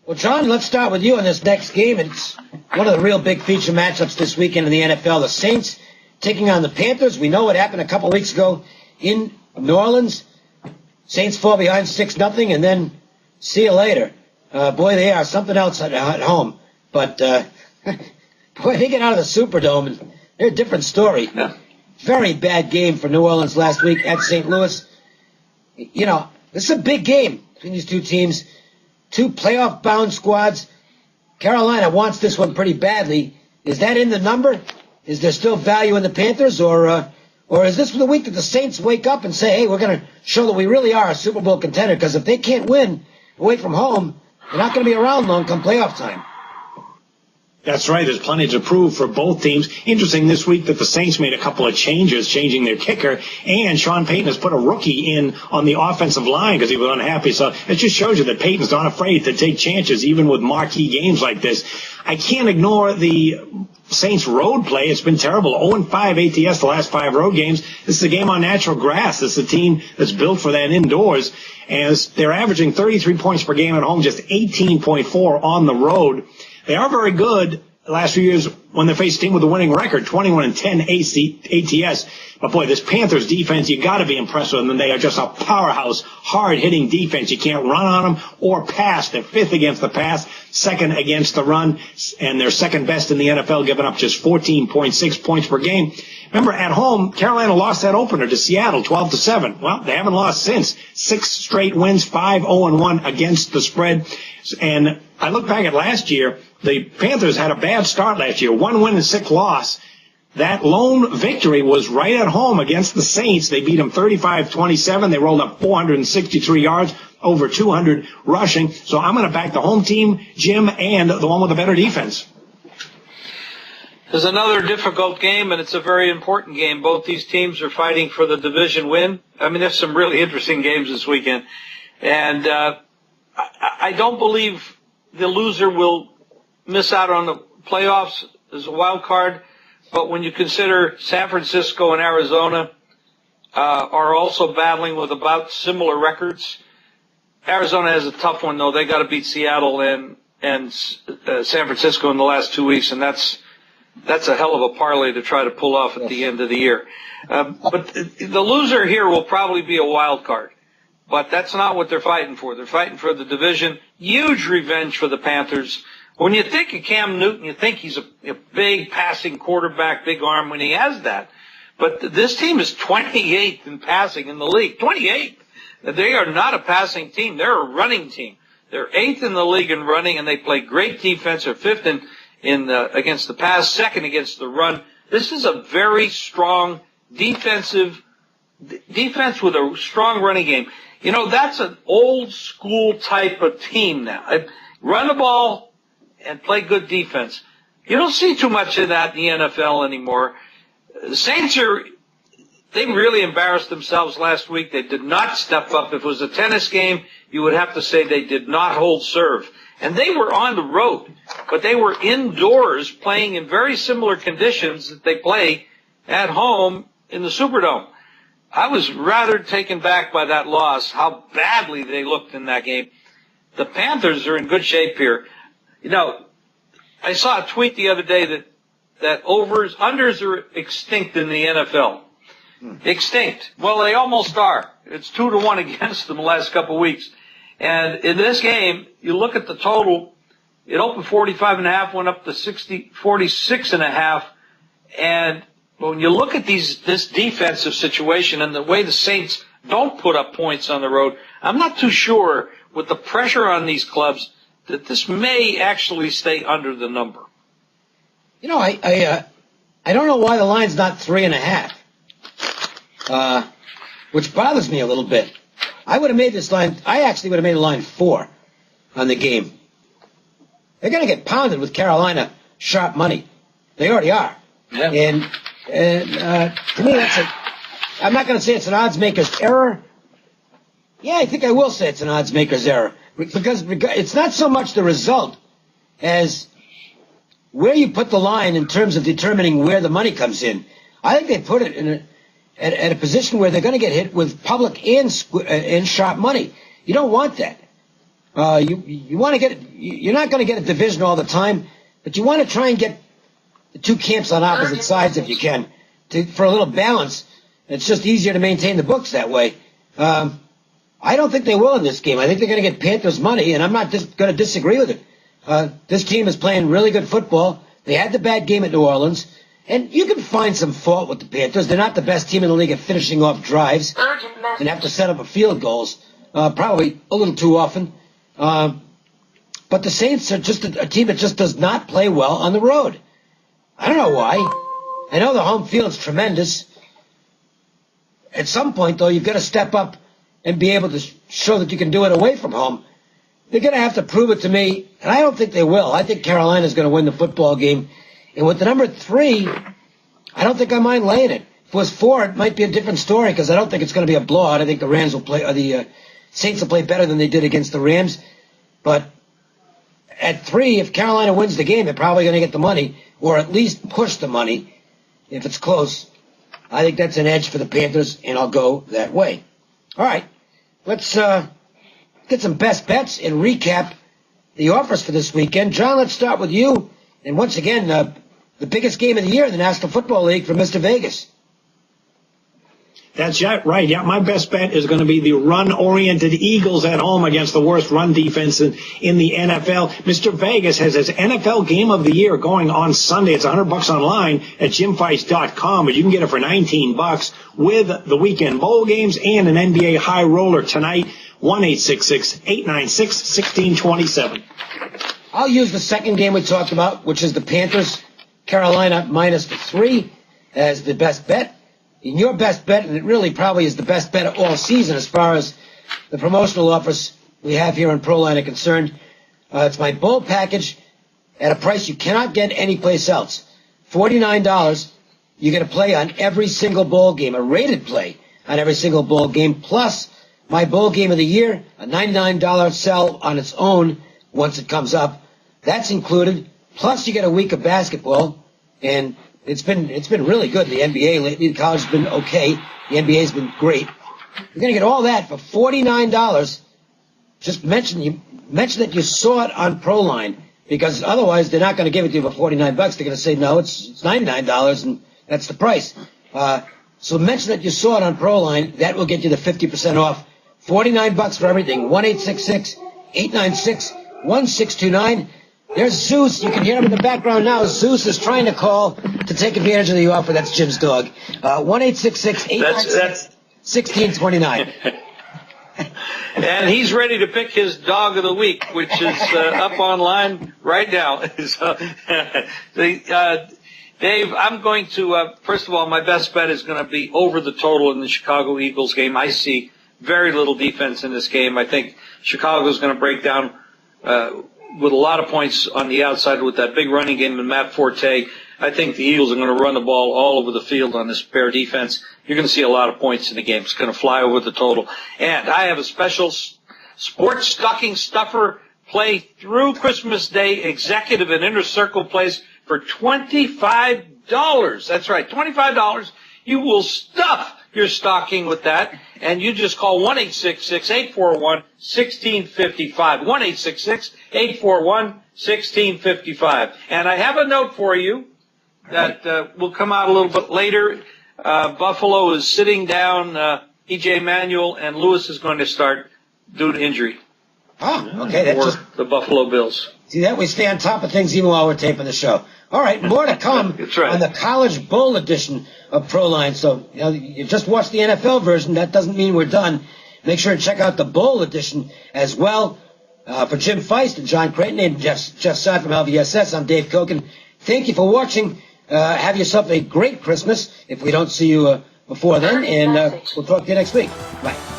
Well, John, let's start with you on this next game. It's one of the real big feature matchups this weekend in the NFL. The Saints taking on the Panthers. We know what happened a couple of weeks ago in New Orleans. Saints fall behind 6-0, and then see you later. Boy, they are something else at home. But, boy, they get out of the Superdome, and they're a different story. Yeah. Very bad game for New Orleans last week at St. Louis. You know, this is a big game between these two teams. Two playoff-bound squads. Carolina wants this one pretty badly. Is that in the number? Is there still value in the Panthers? Or is this the week that the Saints wake up and say, hey, we're going to show that we really are a Super Bowl contender? Because if they can't win away from home, they're not going to be around long come playoff time. That's right. There's plenty to prove for both teams. Interesting this week that the Saints made a couple of changes, changing their kicker, and Sean Payton has put a rookie in on the offensive line because he was unhappy. So it just shows you that Payton's not afraid to take chances, even with marquee games like this. I can't ignore the Saints road play. It's been terrible. 0-5 ATS the last 5 road games. This is a game on natural grass. This is a team that's built for that indoors. As they're averaging 33 points per game at home, just 18.4 on the road. They are very good the last few years when they face a team with a winning record, 21-10 ATS. But boy, this Panthers defense, you got to be impressed with them. They are just a powerhouse, hard-hitting defense. You can't run on them or pass. They're 5th against the pass, 2nd against the run, and they're 2nd best in the NFL, giving up just 14.6 points per game. Remember, at home, Carolina lost that opener to Seattle, 12-7. Well, they haven't lost since. 6 straight wins, 5-0-1 against the spread. And I look back at last year, the Panthers had a bad start last year, 1 win and 6 loss. That lone victory was right at home against the Saints. They beat them 35-27. They rolled up 463 yards, over 200 rushing. So I'm going to back the home team, Jim, and the one with the better defense. There's another difficult game, and it's a very important game. Both these teams are fighting for the division win. I mean, there's some really interesting games this weekend. And I don't believe the loser will miss out on the playoffs as a wild card. But when you consider San Francisco and Arizona are also battling with about similar records, Arizona has a tough one, though. They got to beat Seattle and San Francisco in the last 2 weeks, and that's a hell of a parlay to try to pull off at the end of the year. But the loser here will probably be a wild card. But that's not what they're fighting for. They're fighting for the division. Huge revenge for the Panthers. When you think of Cam Newton, you think he's a big passing quarterback, big arm when he has that. But this team is 28th in passing in the league. 28th. They are not a passing team. They're a running team. They're 8th in the league in running, and they play great defense. They're 5th against the pass, 2nd against the run. This is a very strong defense with a strong running game. You know, that's an old school type of team now. Run the ball and play good defense. You don't see too much of that in the NFL anymore. The Saints they really embarrassed themselves last week. They did not step up. If it was a tennis game, you would have to say they did not hold serve. And they were on the road, but they were indoors playing in very similar conditions that they play at home in the Superdome. I was rather taken back by that loss, how badly they looked in that game. The Panthers are in good shape here. You know, I saw a tweet the other day that unders are extinct in the NFL. Extinct. Well, they almost are. It's 2-1 against them the last couple of weeks. And in this game, you look at the total, it opened 45.5, went up to 46.5. And when you look at this defensive situation and the way the Saints don't put up points on the road, I'm not too sure with the pressure on these clubs that this may actually stay under the number. You know, I don't know why the line's not 3.5, which bothers me a little bit. I would have made this line. I actually would have made the line 4 on the game. They're going to get pounded with Carolina sharp money. They already are. Yeah. And to me, I'm not going to say it's an odds maker's error. Yeah, I think I will say it's an odds maker's error because it's not so much the result as where you put the line in terms of determining where the money comes in. I think they put it at a position where they're going to get hit with public and sharp money. You don't want that. You want to get you're not going to get a division all the time, but you want to try and get the two camps on opposite sides if you can for a little balance. It's just easier to maintain the books that way. I don't think they will in this game. I think they're going to get Panthers money, and I'm not going to disagree with it. This team is playing really good football. They had the bad game at New Orleans, and you can find some fault with the Panthers. They're not the best team in the league at finishing off drives and have to set up a field goals, probably a little too often. But the Saints are just a team that just does not play well on the road. I don't know why. I know the home field's tremendous. At some point, though, you've got to step up and be able to show that you can do it away from home. They're going to have to prove it to me, and I don't think they will. I think Carolina's going to win the football game. And with the number 3, I don't think I mind laying it. If it was 4, it might be a different story because I don't think it's going to be a blowout. I think the Rams will play, or the Saints will play better than they did against the Rams. But at 3, if Carolina wins the game, they're probably going to get the money, or at least push the money if it's close. I think that's an edge for the Panthers, and I'll go that way. All right, let's get some best bets and recap the offers for this weekend. John, let's start with you. And once again, the biggest game of the year in the National Football League for Mr. Vegas. That's right. Yeah, my best bet is going to be the run-oriented Eagles at home against the worst run defense in the NFL. Mr. Vegas has his NFL Game of the Year going on Sunday. It's $100 online at jimfights.com, but you can get it for $19 with the weekend bowl games and an NBA high roller tonight. 1-866-896-1627. I'll use the second game we talked about, which is the Panthers, Carolina minus the 3 as the best bet. And your best bet, and it really probably is the best bet of all season as far as the promotional offers we have here on Proline are concerned. It's my bowl package at a price you cannot get anyplace else. $49. You get a play on every single bowl game, a rated play on every single bowl game, plus my bowl game of the year, a $99 sell on its own once it comes up. That's included. Plus you get a week of basketball, and it's been really good. The NBA lately, the college has been okay. The NBA's been great. You're going to get all that for $49. Just mention that you saw it on Proline, because otherwise they're not going to give it to you for $49. They're going to say no, it's $99, and that's the price. So mention that you saw it on Proline. That will get you the 50% off. $49 for everything. 1-866-896-1629. There's Zeus. You can hear him in the background now. Zeus is trying to call to take advantage of the offer. That's Jim's dog. 1-866-896-1629. And he's ready to pick his dog of the week, which is up online right now. So, Dave, I'm going to, first of all, my best bet is going to be over the total in the Chicago Eagles game. I see very little defense in this game. I think Chicago's going to break down with a lot of points on the outside with that big running game and Matt Forte. I think the Eagles are going to run the ball all over the field on this Bear defense. You're going to see a lot of points in the game. It's going to fly over the total. And I have a special sports stocking stuffer play through Christmas Day, executive and inner circle plays for $25. That's right, $25. You will stuff your stocking with that, and you just call 1-866-841-1655. 1-866-841-1655. And I have a note for you that will come out a little bit later. Buffalo is sitting down E.J. Manuel, and Lewis is going to start due to injury. Oh, okay. That's just the Buffalo Bills. See that? We stay on top of things even while we're taping the show. All right, more to come That's right. on the College Bowl edition of Proline. So, you just watched the NFL version. That doesn't mean we're done. Make sure to check out the Bowl edition as well. For Jim Feist and John Creighton and Jeff Side from LVSS, I'm Dave Koken. Thank you for watching. Have yourself a great Christmas if we don't see you before then, and we'll talk to you next week. Bye.